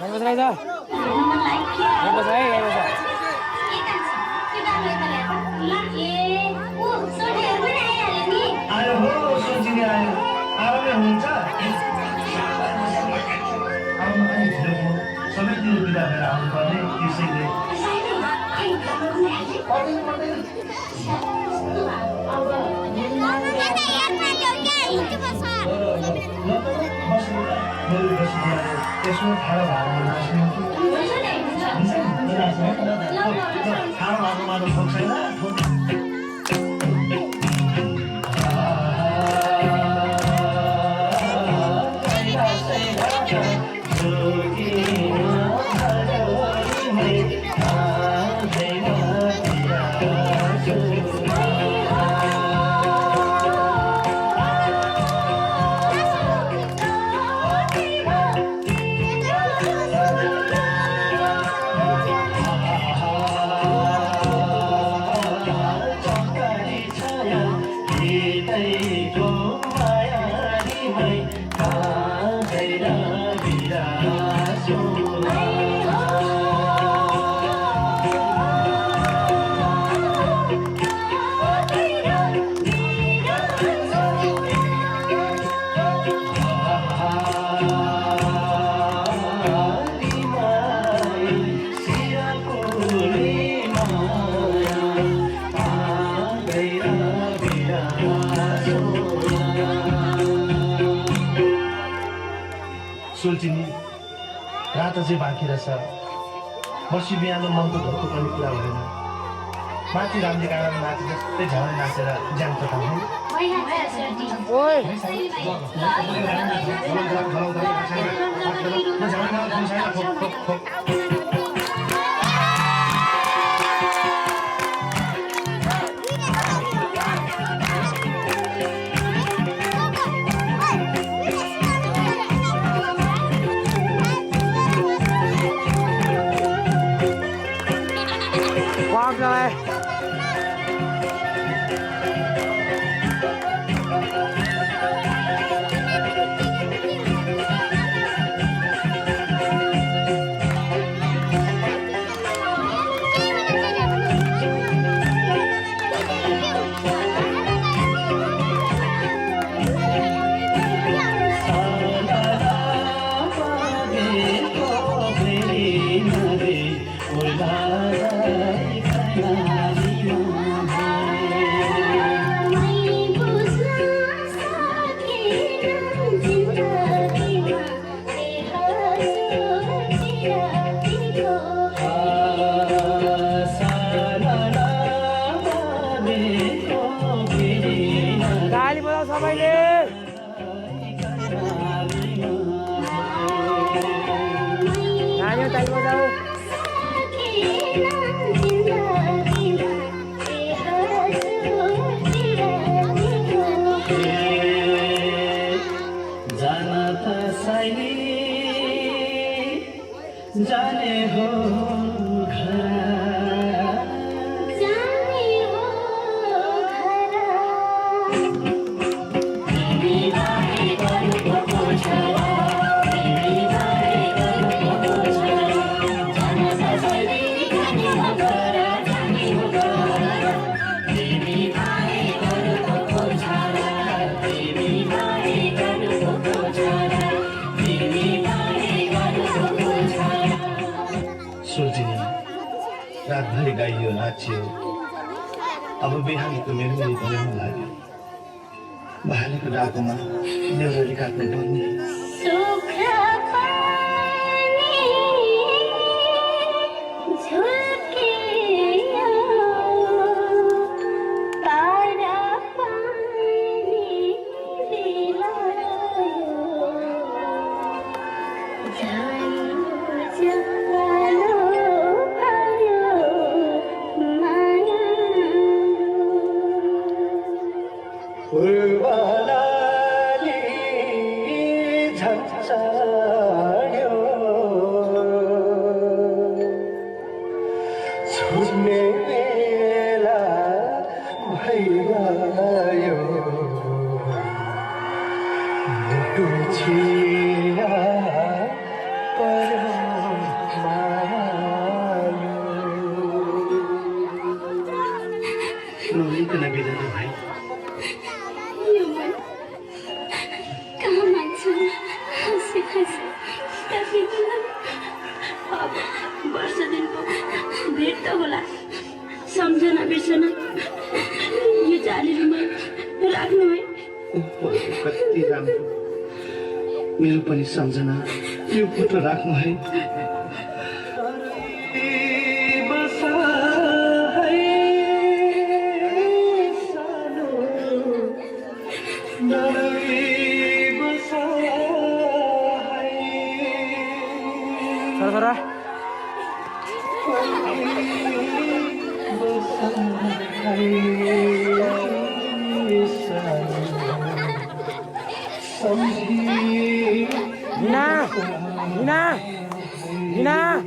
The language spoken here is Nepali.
यहीँ बस्छ रहेछ यहीँ बस्छ है यहीँ बस्छ आयो हो सोचिने आयो आरामै हुनुहुन्छ आउनु अलि ढिलो भयो सबैतिर बिदा भएर आउनुपर्ने त्यसैले त्यसमा ठाडो भएको मात्र फोक छैन सोल्चिनी रात चाहिँ बाँकी रहेछ बसी बिहान मनको धोको पनि कुरा भएन माथि रामले काँडामा नाचे जस्तै झ्याउँ नाचेर ज्यान पठाउनु Quang rồi ताली बजाऊ सबैले नानी ताली बजाऊ जाना त साइली जाने हो सोल्चिनी रातभरि गाइयो नाचियो अब बिहानको मेरो बनाउन लाग्यो भालेको डाकोमा नेउरी काट्नु पर्ने फुलवालाले झन्झाड्यो छुट्ने बेला भइरह्यो मुटु छिरा पर्यो काकीलाई अब वर्ष दिनको भेट त होला सम्झना बिर्सना यो जालीमा राख्नु है कति राम्रो मेरो पनि सम्झना यो फोटो राख्नु है Sara. Nina.